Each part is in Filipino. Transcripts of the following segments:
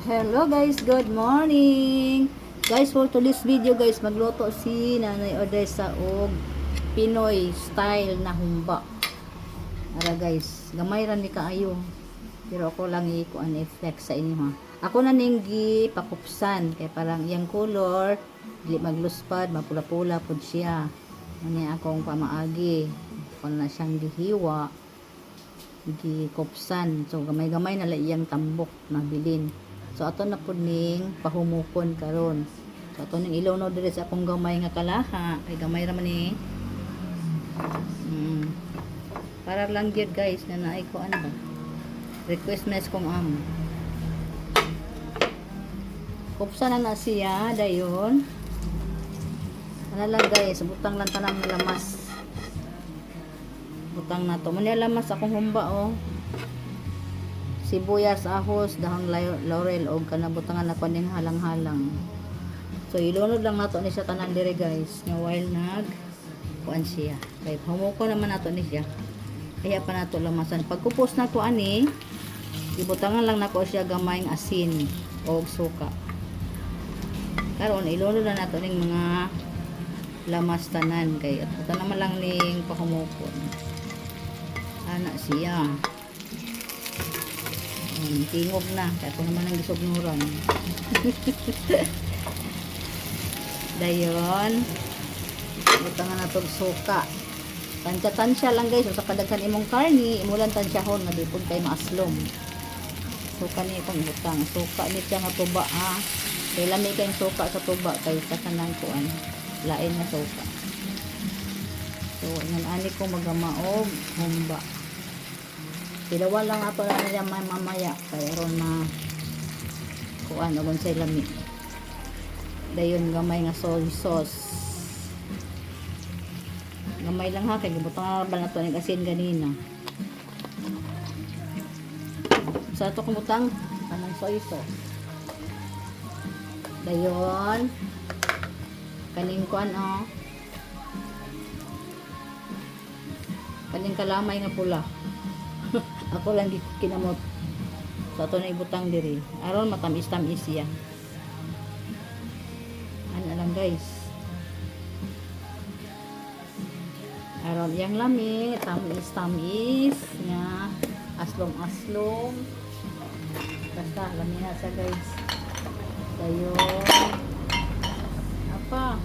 Hello guys, good morning. Guys, for today's video guys, magluto si Nanay Odessa og Pinoy style na humba. Ara guys, gamay ra ni kaayo. Pero ako lang ikuan i-flex sa inyo ha. Ako na ning gipakupsan kay parang iyang color dili magluspad, mapula-pula pud siya. Ani akong pamaagi. Kung na siyang gihiwa, gikopsan. So gamay-gamay na lang iyang tambok na bilin. So ato na pud ning pahumukon karon. So ato ning ilaw no dire sa akong gamay nga kalaha. Kay gamay ra man ni. Para lang gyud guys na naay ko ano ba. Request mes kong Kupsan na siya dayon. Ano lang guys, butang lang tanang lamas. Butang na to. Muna lamas akong humba oh. Sibuyas, ahos, dahon laurel og kanabutangan na kuning halang-halang. So ilunod lang nato ni siya tanan dire guys, nga while kuan siya. Kay humuko naman nato ni siya. Kaya pa nato lamasan. Pagkupos na ko ani, ibutangan lang nako siya gamay ng asin og suka. Karon ilunod na nato ning mga lamas tanan kay ato naman lang ning pahumukon. Ana siya. Tingog na kaya ko naman ang gisugnuran. Dayon butangan na tog suka, tansya lang guys. Sa kadaghan imong karni imulan tansyahon nga dipod kay maaslom. Suka ni itong butang suka ni siya nga tuba ha. Kay lami kay suka sa tuba kay sa kanang kuan lain na suka. So ngan ani ko magamaog humba. Pilawan lang ato na nila mamaya kaya ron na kuan o sa lami. Dayon gamay nga soy sauce. Gamay lang ha kay gibutang ba nato ning asin ganina. Sa ato kumutang anong soy sauce. Dayon kaning kuan kaning kalamay nga pula. Ako lang kinamot. So ato na ibutang diri. Aron matamis-tamis siya. Ano lang guys. Aron yang lami, tamis-tamis nga aslom-aslom. Basta lami na sa guys. Dayon. Apa?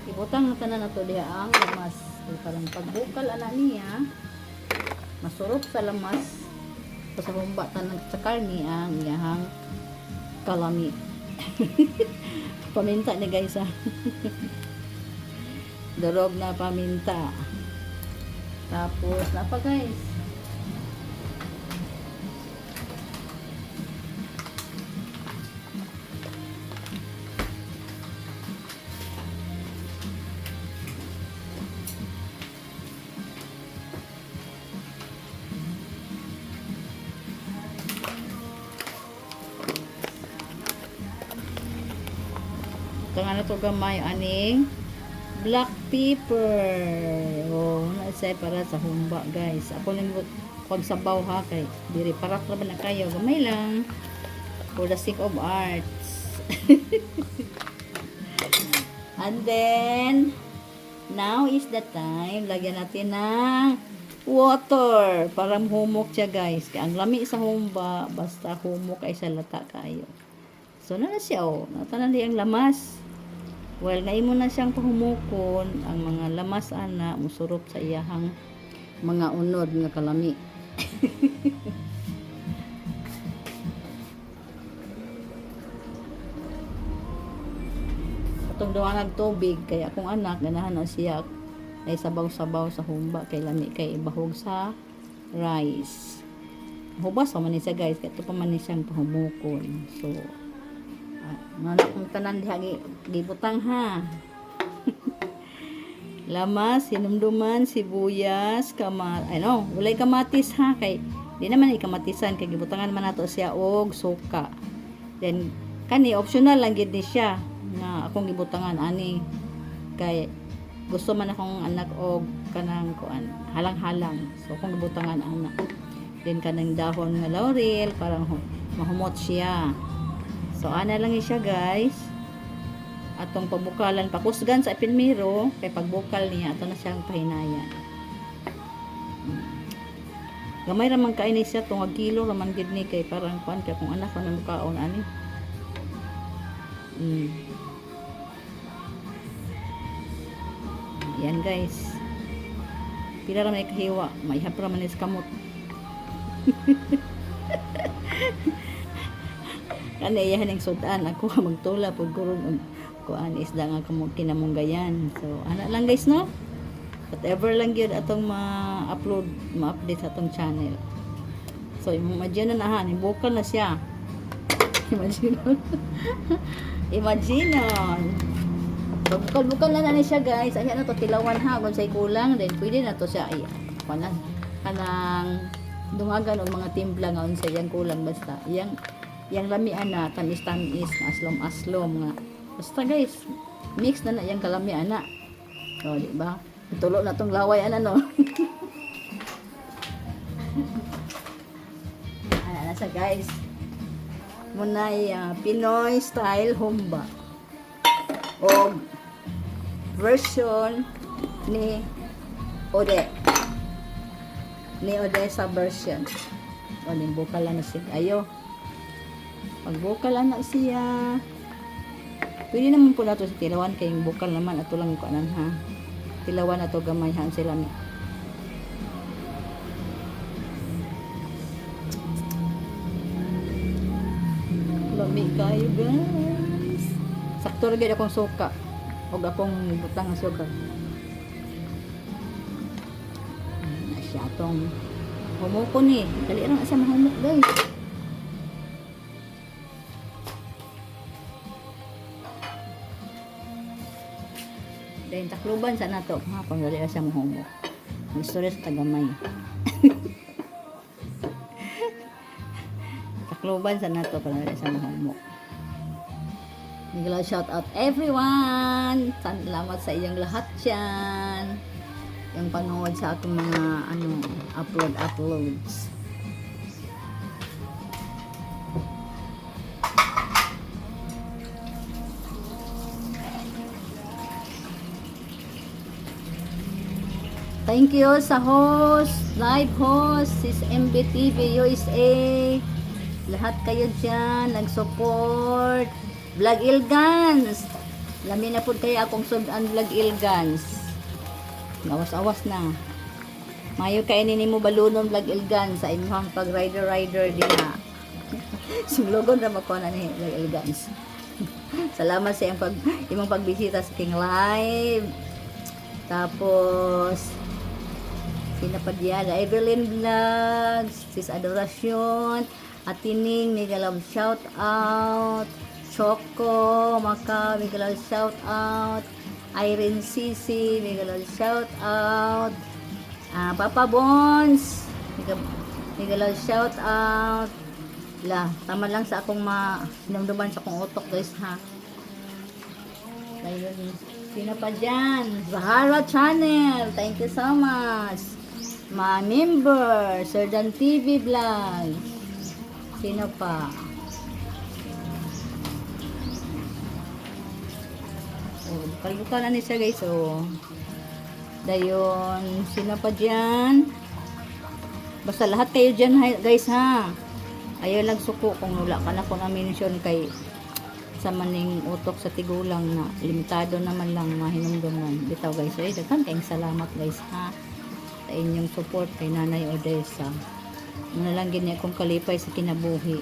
Ibutang na tanan nato diha ang lamas. Parang pagbukal ana niya. Masurop sa lamas sa humba tanang sa karni ang iyahang kalami. Paminta ni guys ha. Durog na paminta. Tapos napa guys. Ito nga na ito gamay aning black pepper. Oh, naisay para sa humba guys. Ako lang pagsabaw ha kay diri para ba na kayo gamay lang for the sake of arts. And then now is the time lagyan natin ng water para humok siya guys. Kaya ang lami sa humba basta humok ay sa lata kayo. So na siya oh, natanan ang lamas. Well, na imo na siyang pahumukon, ang mga lamas ana musurop sa iyahang mga unod nga kalami. Atong duha nag tubig kaya akong anak ganahan na siya ay sabaw-sabaw sa humba kay lami kay bahog sa rice. Hubas pa man ni siya guys, kaya ito pa man ni siyang pahumukon. So mana kung tanan diha gibutang ha. Lamas, sinumduman, sibuyas, ulay kamatis ha kay di naman ikamatisan kay gibutangan man nato siya og suka. Then kani optional lang gid ni siya nga akong gibutangan ani kay gusto man akong anak og kanang kuan halang-halang. So akong gibutangan anak. Then kanang dahon nga laurel parang mahumot siya. So ana lang siya guys. Atong pabukalan pakusgan sa ipinmiro kay pagbukal niya ato na siyang pahinayan. Gamay ra man kay ni siya tungag kilo ra man gid ni kay parang kuan kay kung anak man mukaon ani. Yan guys. Pila ra may kahiwa, may hapra man is kamot. Kana iyahan ang sudan ako magtula pag gurong kuan isda nga kamo kinamunggayan. So ana lang guys no. Whatever lang gyud atong ma-upload, ma-update sa atong channel. So imagine na ha, bukal na siya. Imagine. Imagine. So bukal na na siya guys. Ayan na to tilawan ha kung say kulang then pwede na to siya ay kanang dungagan og mga timpla nga unsa yang kulang basta. Yang lamian na tamis-tamis na aslom-aslom nga. Basta guys, mix na yang kalamian na. O, di ba? Tulo na tong laway ana no. Ana na sa guys. Munay Pinoy style humba. O version ni Ode. Ni Odessa version. O bukal na siya. Ayo. Pagbukal na siya. Pwede naman po na ito sa tilawan kay bukal naman ato lang ko anan ha. Tilawan na to gamay han sila mi. Lami kayo guys. Sakto ra gyud akong suka. Og akong butang nga suka. Na siya atong humoko ni. Dali ra na siya mahumok guys. Dahil takluban sa nato, ha, panggali na siya mahumok. Gusto rin sa tagamay. Takluban sa nato, panggali na siya mahumok. Nagla shout out everyone! Salamat sa iyong lahat dyan. Yung panood sa aking mga uploads. Thank you sa host, live host, sis MBTV USA. Lahat kayo dyan, nag-support. Vlog Ilgans. Lami na po kayo akong sudan Vlog Ilgans. Awas-awas na. Mayo kayo nini mo balunon Vlog Ilgans sa inyong pag-rider din na. Sumlogon na mako na ni Vlog Ilgans. Salamat sa imong pagbisita sa King Live. Tapos Sinapadyada, Evelyn Vlogs, Sis Adoracion, Atining, Miguel shout out, Choco, Maka, Miguel shout out, Irene Sisi, Miguel shout out, Papa Bones, Miguel shout out. Tama lang sa akong sinamduman sa akong utok guys ha. Ayun, sino pa dyan? Zahara Channel, thank you so much. Ma-member, Sir Dan TV Vlog. Sino pa? Kalibutan na niya guys. Dayon, sino pa dyan? Basta lahat kayo dyan guys ha. Ayaw nagsuko kung wala ka na kung na-mention kay sa maning utok sa tigulang na limitado naman lang mahinumduman. Bitaw guys, daghan kayong salamat guys ha. Sa inyong support kay Nanay Odessa. Muna lang ganyan akong kalipay sa kinabuhi.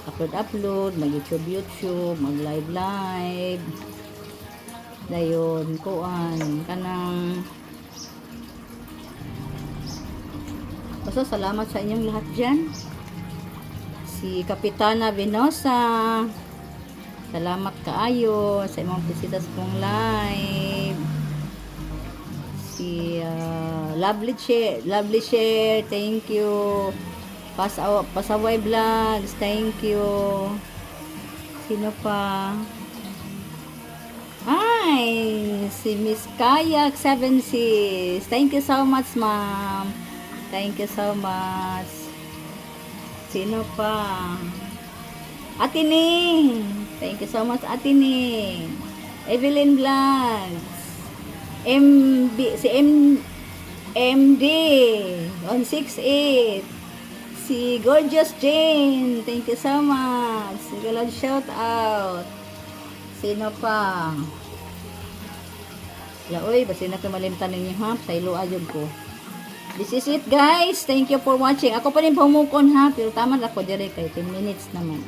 Mag-upload, mag-YouTube, mag-live. Dayon, kuan, kanang basta salamat sa inyong lahat dyan. Si Kapitana Venosa, salamat kaayo sa imong bisita sa kong live. Si Lovely Share, thank you. Pasaway Vlogs, thank you. Sino pa? Hi, si Miss Kayak 76. Thank you so much, ma'am. Thank you so much. Sino pa? Ate Ning. Thank you so much, Ate Ning. Evelyn Blancs. MD 168. Si Gorgeous Jane. Thank you so much. Sige lang, shout out. Sino pa? Uy, basta na kumalimtan ninyo ha. Sa ilo ayog ko. This is it guys. Thank you for watching. Ako pa rin pumukon ha. Pero tama lang ako direct kay 10 minutes naman.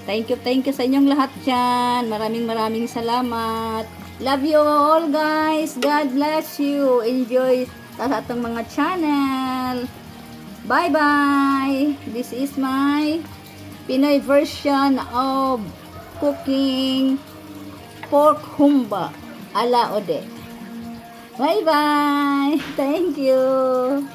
Thank you sa inyong lahat dyan. Maraming salamat. Love you all guys. God bless you. Enjoy sa atong mga channel. Bye bye. This is my Pinoy version of cooking pork humba ala ode. Bye bye. Thank you.